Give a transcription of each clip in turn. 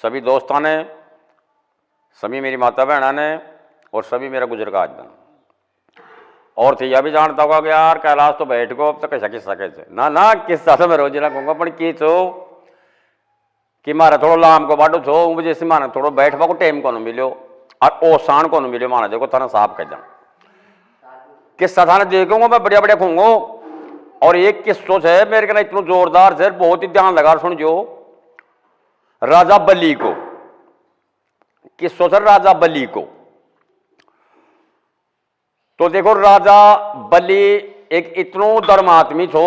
सभी दोस्तों ने, सभी मेरी माता बहना ने और सभी मेरा गुजर का आज दिन। और थी यह भी जानता होगा कि यार कैलाश तो बैठ गो अब तो कैसा किस्सा कैसे ना ना किस्सा तो मैं रोज ना कहूँगा पर की छो कि मारा थोड़ा लाम को बाटो छो मुझे से माना थोड़ा बैठवा को टाइम को मिलो और ओसान को मिलो माना देखो थाना साफ कह जाऊँ किस्सा थाना देखूंगा मैं बढ़िया बढ़िया खूंगा। और एक किस्सों से मेरे कहना इतना जोरदार से बहुत ही ध्यान लगा सुन जो राजा बलि को किस्सों से राजा बलि को। तो देखो राजा बलि एक इतनो धर्मात्मी छो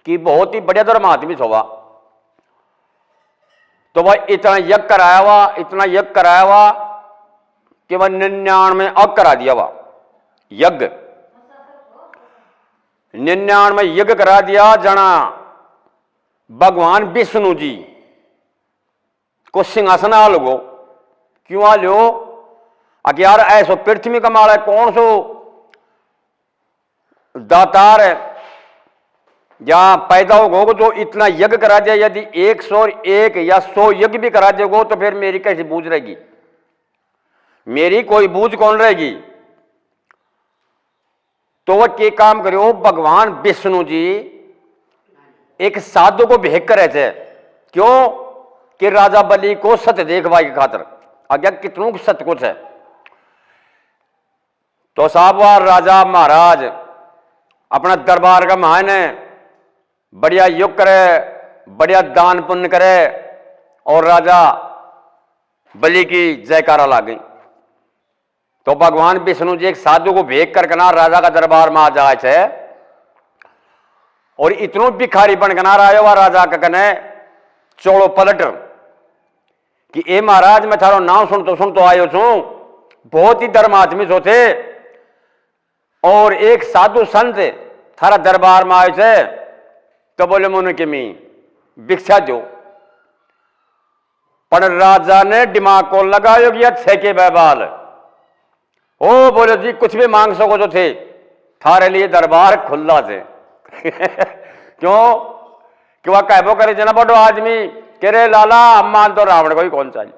कि बहुत ही बढ़िया धर्मात्मी छो। तो वह इतना यज्ञ कराया हुआ इतना यज्ञ कराया हुआ कि वह 99 अग करा दिया हुआ यज्ञ 99 यज्ञ करा दिया जना भगवान विष्णु जी को सिंहासन आ लोगो क्यों आ लो अगर यार ऐसो पृथ्वी का माल है कौन सो दातार है या पैदा होगो जो इतना यज्ञ करा दिया। यदि 101 या 100 यज्ञ भी करा देगो तो फिर मेरी कैसी बूझ रहेगी, मेरी कोई बूझ कौन रहेगी। तो वह के काम करो भगवान विष्णु जी एक साधु को भेज कर थे क्यों कि राजा बलि को सत्य देखवा की खातर आज्ञा कितनों सत्य कुछ है। तो साहब वह राजा महाराज अपना दरबार का महान है बढ़िया योग करे बढ़िया दान पुण्य करे और राजा बलि की जयकारा ला गई। तो भगवान विष्णु जी एक साधु को भेज कर ना राजा का दरबार में आ जाए थे और इतनो भिखारी बन कना रहा हुआ राजा का कने चौड़ो पलट कि ए महाराज मैं थारो नाम सुन तो आयो छू बहुत ही धर्मात्मी सो थे और एक साधु संत थारा दरबार में आए थे। तो बोले मुन के मी भिक्षा दो पर राजा ने दिमाग को लगायो कि अच्छे के बैबाल ओ बोले जी कुछ भी मांग सको जो थे थारे लिए दरबार खुला थे क्यों कि वह कहबो करे जना बड़ो आदमी कह रे लाला हम मान तो रावण को ही कौन चाहिए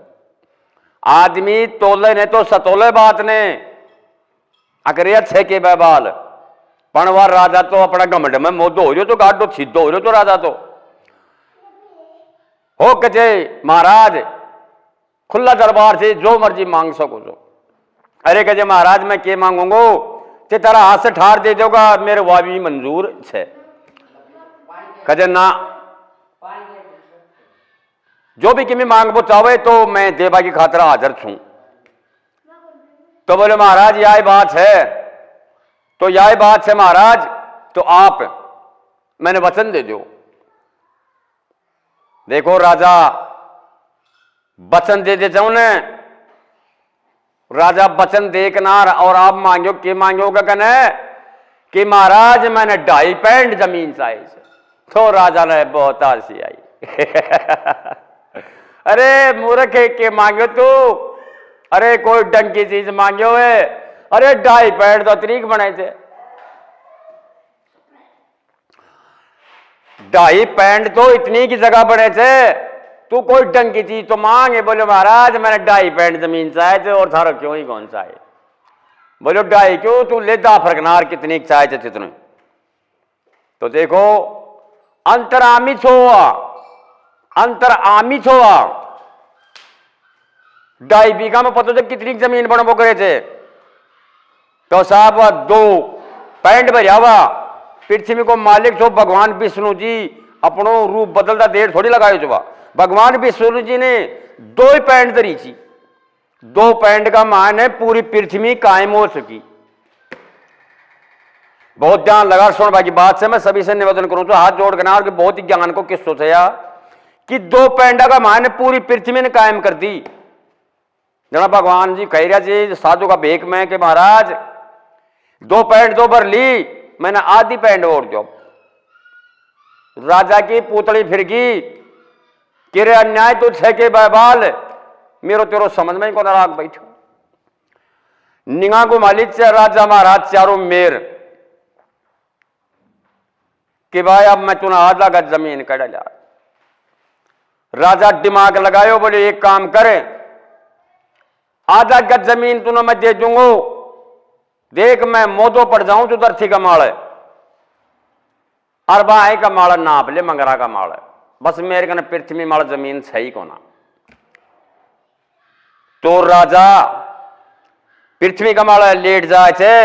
आदमी तोले ने तो सतोले बात ने अगर अच्छे के बैबाल पणवा राजा तो अपना घमंड में मोदो हो तो गाडो सीधो हो तो राजा तो हो कचे महाराज खुला दरबार से जो मर्जी मांग सको जो। अरे कहे महाराज मैं के मांगूंगो ते तारा हाथ से ठार दे दोगा मेरे वह भी मंजूर है। कहे ना जो भी किमी मांगबो चाहे तो मैं देवा की खातिर हाजिर छू। तो बोले महाराज यह बात है तो यह बात है महाराज तो आप मैंने वचन दे दो। देखो राजा वचन दे देता हूं ने राजा वचन देखना और आप मांगो के मांगोगे कहने कि महाराज मैंने 2.5 पैंट जमीन चाहिए। तो राजा ने बहुत आसी आई अरे मूर्ख के मांगो तू अरे कोई ढंग की चीज मांगो है अरे 2.5 पैंट तो तरीक बने थे 2.5 पैंट तो इतनी की जगह बने थे तू कोई ढंग की चीज तो मांगे। बोले महाराज मैंने 2.5 पैंट जमीन चाहे थे और थारा क्यों ही कौन चाहे। बोलो 2.5 क्यों तू ले दा फरकनार कितनी चाहे थे कितने। तो देखो अंतरामी छोआ 2.5 बीघा में पता थे कितनी जमीन बन वो करे थे। तो साहब 2 पैंट भरिया हुआ पृथ्वी को मालिक छो भगवान विष्णु जी अपनो रूप बदलता देर थोड़ी लगायो छो। भगवान विष्णु जी ने 2 पैंट धरी थी 2 पैंट का मान है पूरी पृथ्वी कायम हो सकी। बहुत ध्यान लगा सुन बाकी बात से मैं सभी से निवेदन करूं तो हाथ जोड़ करना कि बहुत ही ज्ञान को किस सोचा कि 2 पैंडा का मान पूरी पृथ्वी ने कायम कर दी। जना भगवान जी कह रहा जी साधु का भेक में कि महाराज 2 पैंट 2 भर ली मैंने आधी पैंट और दो। राजा की पुतली फिर गई कि रे अन्याय तो छे के बैबाल मेरो तेरो समझ में को नाराग बैठो निगा को मालिक से राजा महाराज चारों मेर कि भाई अब मैं तूने आधा गज जमीन कड़ लिया राजा दिमाग लगायो, बोले एक काम करे, आधा गज जमीन तूने मैं दे दूंगा, देख मैं मोदो पड़ जाऊं तो दर्थी का माल है, अरबा है का माल नाप ले, मंगरा का माल है, बस मेरे कने पृथ्वी माल जमीन सही को ना। तो राजा पृथ्वी का माल लेट जाए थे,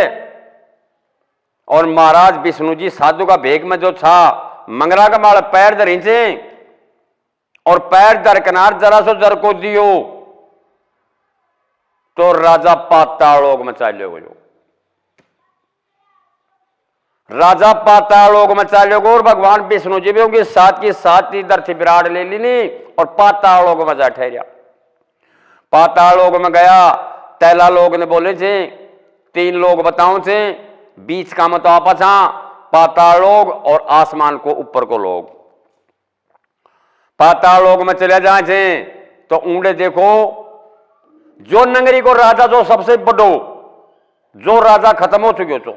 और महाराज विष्णु जी साधु का भेग में जो था मंगरा का माल पैर धरी थे, और पैर दरकनार जरा सो जर को दियो तो राजा पातालोक में चाल्यो गयो, राजा पातालोक में चाल्यो गयो। और भगवान विष्णु जी भी उनकी साथ की साथ ही धरती विराट ले ली और पातालोक में जा ठहरिया। पातालोक में गया, तैला लोग ने बोले थे, 3 लोग बताओ थे, बीच का मत आपस, पाताल लोग और आसमान को ऊपर को लोग। पाताल लोग में चले जाए थे तो ऊंडे देखो, जो नगरी को राजा जो सबसे बड़ो, जो राजा खत्म हो चुके हो,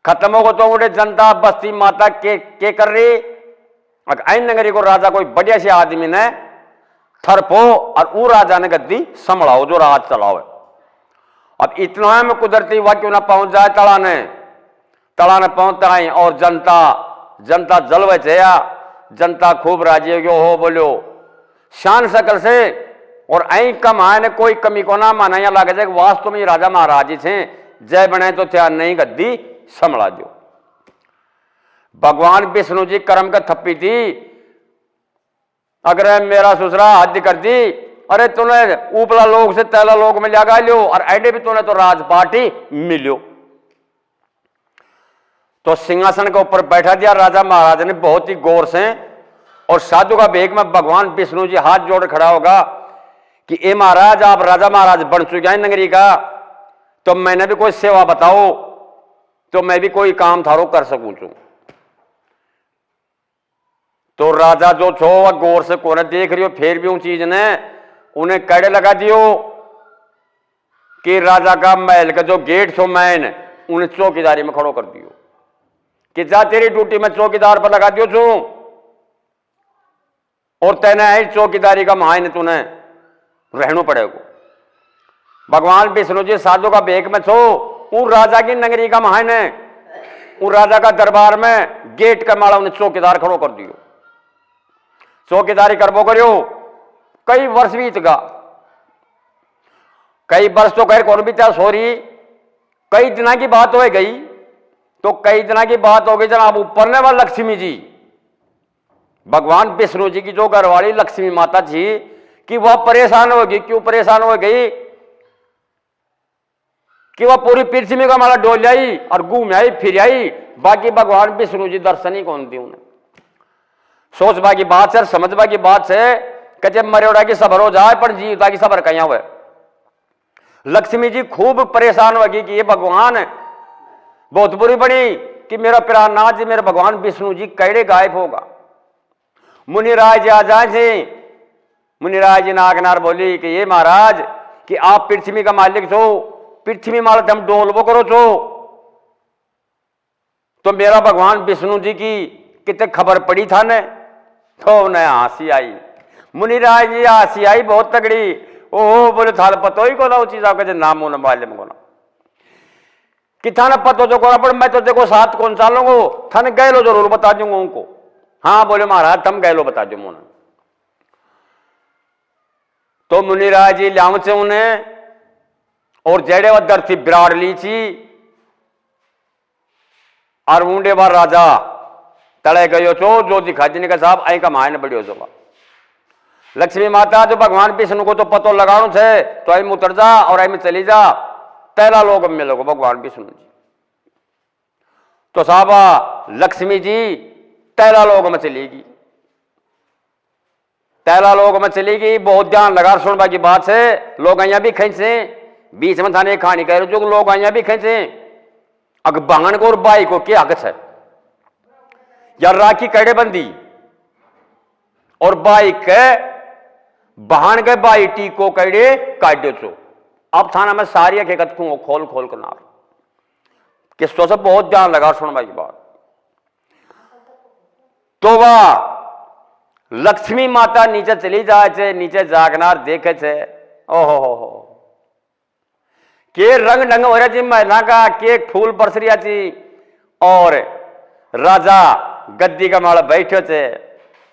खत्म हो गो तो ऊंडे जनता बस्ती माता के कर रही, आई नगरी को राजा कोई बढ़िया से आदमी ने थरपो और वो राजा ने गद्दी संभलाओ जो राज चलाओ। अब इतना में कुदरती हुआ क्यों ना पहुंच जाए तड़ाने पहुंचता है, और जनता जलवे छया, जनता खूब राजी हो बोलो शान सकल से, और ऐ कमाए ने कोई कमी को ना माना, या लगे वास्तव में राजा महाराज थे, जय बने तो त्यार नहीं गद्दी संभला दो। भगवान विष्णु जी कर्म का थप्पी थी, अगर मेरा ससुरा हद कर दी, अरे तूने ऊपला लोग से तैला लोग में लगा लियो, और ऐडे भी तूने तो राज पार्टी मिलियो। तो सिंहासन के ऊपर बैठा दिया राजा महाराज ने बहुत ही गौर से, और साधु का भेग में भगवान विष्णु जी हाथ जोड़ खड़ा होगा कि ए महाराज, आप राजा महाराज बन चुके हैं नगरी का, तो मैंने भी कोई सेवा बताओ, तो मैं भी कोई काम थारो कर सकूं छू। तो राजा जो छो वह गौर से कोने देख रही हो, फिर भी उन चीज ने उन्हें कड़े लगा दियो कि राजा का महल का जो गेट छो मैन, उन्हें चौकीदारी में खड़ो कर दियो कि जा तेरी ड्यूटी में चौकीदार पर लगा दियो छू, और तेने है चौकीदारी का महान तूने रहना पड़ेगा। भगवान विष्णु जी साधु का भेग में छो, उन राजा की नगरी का महान है, उन राजा का दरबार में गेट का माला उन्हें चौकीदार खड़ो कर दियो। चौकीदारी करबो करियो, कई वर्ष बीत गा, कई वर्ष तो खैर कौन बीता सॉरी, कई दिना की बात हो गई, तो कई दिना की बात हो गई जनाब ऊपर ने वाला लक्ष्मी जी, भगवान विष्णु जी की जो घरवाली लक्ष्मी माता जी कि वह परेशान हो गई। क्यों परेशान हो गई? कि वह पूरी पृथ्वी का माला डोल आई और घूम आई फिर आई, बाकी भगवान विष्णु जी दर्शन ही कौन दी उन्हें। सोचबा की बात है, समझबा की बात है कि जब मरेड़ा की सबर हो जाए पर जीवता की सबर कहीं हुए। लक्ष्मी जी खूब परेशान होगी कि ये भगवान बहुत बुरी बनी कि मेरा प्राणनाथ जी मेरे भगवान विष्णु जी कैडे गायब होगा। मुनिराज आ जाए, मुनिराज जी नागनार बोली कि ये महाराज कि आप पृथ्वी का मालिक छो, पृथ्वी मालिक हम डोलबो करो छो, तो मेरा भगवान विष्णु जी की कितने खबर पड़ी था ने, तो उन्हें हंसी आई। मुनिराज जी हंसी आई बहुत तगड़ी। ओहो बोले थाल पतो ही को ना चीज आपका नाम होने वाले में कोना कि थाने पतो जो कोना, पर मैं तो देखो साथ कौन चालूंगा, थाने गए लो जरूर बता दूंगा उनको। हाँ बोले महाराज तुम गए लो बता दो मोने। तो मुनिराज जी लाम से उन्हें और जेड़े वह धरती बिराड़ ली थी और ऊंडे बार राजा तड़े गयो छो जो दिखा देने का साहब आई का मायने बढ़ियो जो। लक्ष्मी माता जो भगवान विष्णु को तो पतो लगानो थे, तो आई में उतर जा और आई में चली जा, तेरा लोग मिलोगे भगवान विष्णु जी। तो साहब लक्ष्मी जी तेरा लोग में चलेगी, तेरा लोग में चलेगी। बहुत ध्यान लगा सुनबा की बात है। लोग यहाँ भी खेचे बीच में थाने कहानी कह रहे जो लोग यहाँ भी खेचे अग बांगन को और बाई को क्या हक है या राखी कैडे बंदी और बाई के बहान के बाई टी को कैडे काटे छो। अब थाना में सारी हकीकत खोल खोल कर नार किस्तों से बहुत ध्यान लगा सुनबा की बात। तो वह लक्ष्मी माता नीचे चली जाए छे, नीचे जागनार देखे छे, ओहो हो के रंग ढंग हो रहा जी महिला का, के फूल बरस रिया जी, और राजा गद्दी का माड़ा बैठे थे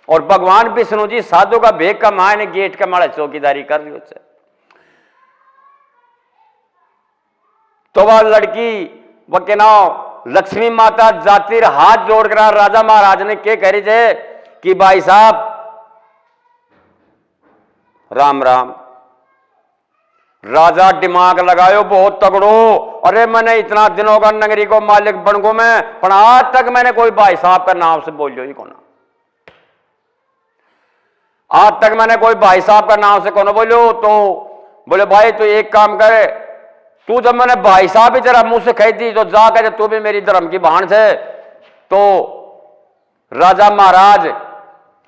और भगवान विष्णु जी साधु का भेग का मायने गेट का माड़ा चौकीदारी कर रही थे। तो वह लड़की वह के नाम लक्ष्मी माता जातिर हाथ जोड़कर राजा महाराज ने के कह रही थे कि भाई साहब राम राम। राजा दिमाग लगायो बहुत तगड़ो, अरे मैंने इतना दिनों का नगरी को मालिक बन गो मैं, पर आज तक मैंने कोई भाई साहब का नाम से बोलियो ही कौन, आज तक मैंने कोई भाई साहब का नाम से कौन बोलियो। तो बोले भाई तो एक काम करे, तू जब मैंने भाई साहब ही जरा मुंह से कह दी तो जाकर तू भी मेरी धर्म की बहन से। तो राजा महाराज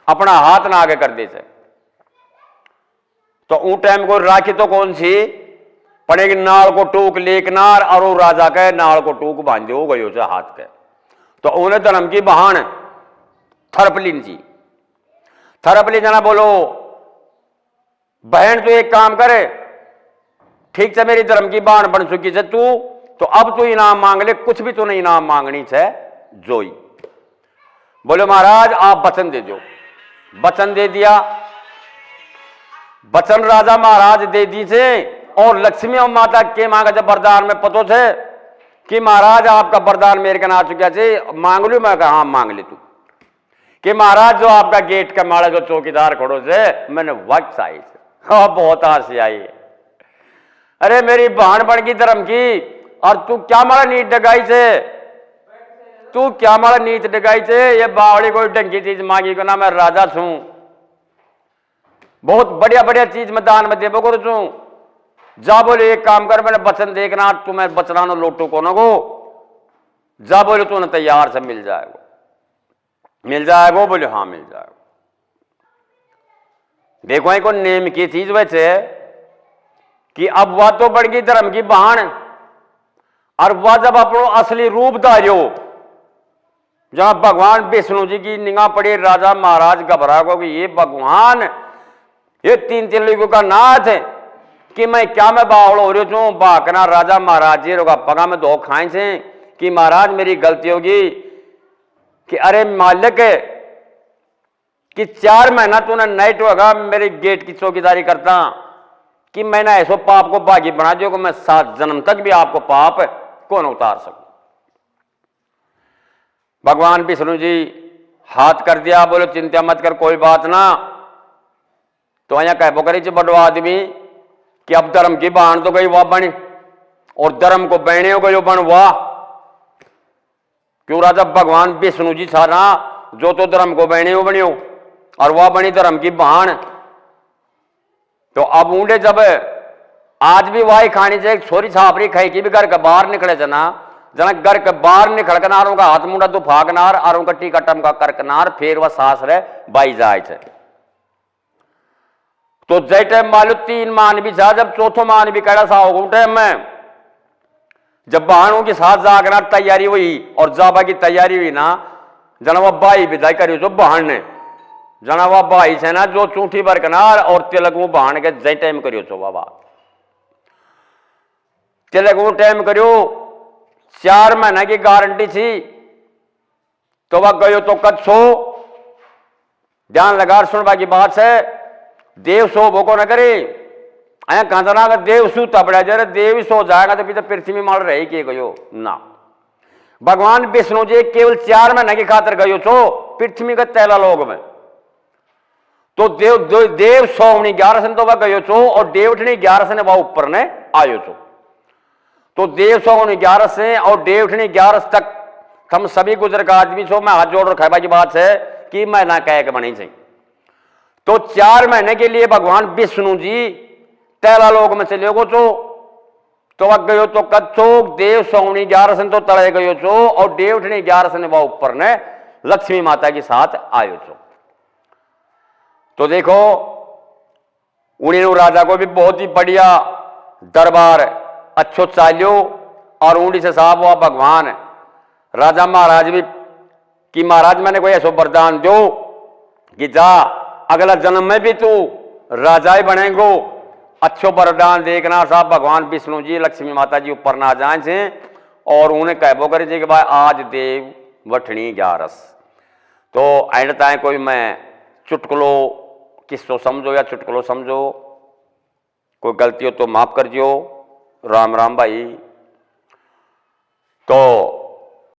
अपना हाथ ना आगे कर दी थे। तो ऊ टाइम को राखी तो कौन सी पड़ेगी, नाल को टूक लेकनार, और वो राजा के नाल को टूक बांधे हो गई उसे हाथ के। तो उन्हें धर्म की बहन थरपलीन जी, थरपली जना बोलो बहन तो एक काम करे, ठीक से मेरी धर्म की बहन बन चुकी है तू, तो अब तू इनाम मांग ले, कुछ भी तूने इनाम मांगनी है जोई। बोले महाराज आप वचन दे दो। वचन दे दिया, वचन राजा महाराज दे दीजिए। और लक्ष्मी और माता के मांगा जब वरदान में पतो थे कि महाराज आपका वरदान मेरे कना आ चुका थे, मांग लू। मैं कहा हाँ मांग ले तू। कि महाराज जो आपका गेट का माड़ा जो चौकीदार खड़ो से मैंने वक्त आई से, हाँ बहुत हंसी आई। अरे मेरी बहन बन की धर्म की, और तू क्या माड़ा नीच डगाई से, तू क्या माड़ा नीच डगाई से, ये बावड़ी कोई ढंगी चीज मांगी को ना, मैं राजा छू, बहुत बढ़िया बढ़िया चीज मैं दान में देवो करो छू। जा बोले एक काम कर, मैंने वचन देखना तुम्हें बचना नो लोटू को न गो, जा बोले तू तैयार से मिल जाएगा, मिल जाएगा। बोले हाँ मिल जाएगा। देखो एक नेम की चीज वैसे कि अब वह तो बढ़ गई धर्म की बहन, और वह जब अपनो असली रूप धारियो, जहां भगवान विष्णु जी की निगाह पड़ी, राजा महाराज घबरा गो कि ये भगवान, ये तीन लोगों का नाथ है कि मैं क्या मैं बावड़ हो रही हूं। बाकना राजा महाराज जी रोगा पगा में दो खाए से कि महाराज मेरी गलती होगी कि अरे मालिक कि 4 महीना तूने नाइट होगा मेरे गेट की चौकीदारी करता, कि मैंने ऐसो पाप को बागी बना दियो कि मैं 7 जन्म तक भी आपको पाप कौन उतार सकूं। भगवान विष्णु जी हाथ कर दिया, बोलो चिंता मत कर कोई बात ना। तो यहाँ कह करी च बड़ो आदमी कि अब धर्म की बहन तो गई वाह बनी, और धर्म को बहने हो गई बन वाह। क्यों राजा भगवान विष्णु जी सारा जो तो धर्म को बहने हो बनी हो, और वह बनी धर्म की बहन। तो अब ऊंडे जब आज भी वाही खानी चाहिए, छोरी छापरी खाई की भी घर के बाहर निकले जना, जना घर के बाहर निकल कर नारों का हाथ मुंडा तो फागनार, और उनका टीका टमका करकनार, फिर वह सास रहे बाई जाए थे। तो जय टाइम मालूम 3 मान भी जा, जब चौथो मान भी कड़ा सा होगा टाइम में, जब बहनों की साथ जागना तैयारी हुई और जाबा की तैयारी हुई ना, जना वह बाई विदाई करी जो बहन ने, जना वह बाई से ना जो चूठी बरकनार और तिलक वो बहन के जय टाइम करियो छो बाबा, तिलक वो टाइम करियो। 4 महीना की गारंटी थी। तो वह गयो तो कच्छो ध्यान लगा सुनवा की बात है, देव सो भोको न करे आया कहना अगर देव सू तबड़ा जरा देव ही सो जाएगा तो पीछे पृथ्वी माल रही के गयो ना। भगवान विष्णु जी केवल 4 महीने की खातर गयो छो पृथ्वी के तैला लोग में। तो देव सोवनी 11 सन तो वह गयो छो, और देवठनी 11 से वह ऊपर ने आयो छो। तो देव सोवनी 11 से और देवठनी 11 तक हम सभी गुजर का आदमी छो। मैं हाथ जोड़ रखा की बात है कि मैं ना कह के बनी चाहिए। तो 4 महीने के लिए भगवान विष्णु जी तैला लोक में चले गो छो। तो वह गयो तो कच्छो देव सोवनी 11 सन तो तड़े गयो छो, और देवठनी 11 से वह ऊपर ने लक्ष्मी माता के साथ आयो छो। तो देखो उड़ी राजा को भी बहुत ही बढ़िया दरबार अच्छो चालियो, और ऊँडी से साहब हुआ भगवान राजा महाराज भी कि महाराज मैंने कोई ऐसा वरदान दो कि जा अगला जन्म में भी तू राजा ही बनेगो। अच्छो वरदान देखना साहब, भगवान विष्णु जी लक्ष्मी माता जी ऊपर ना जाए से और उन्हें कहबो करे जी कि भाई आज देव वठनी 11। तो एंड ताए कोई मैं चुटकुलो किस्सो समझो या चुटकुलो समझो, कोई गलती हो तो माफ कर जियो। राम राम भाई। तो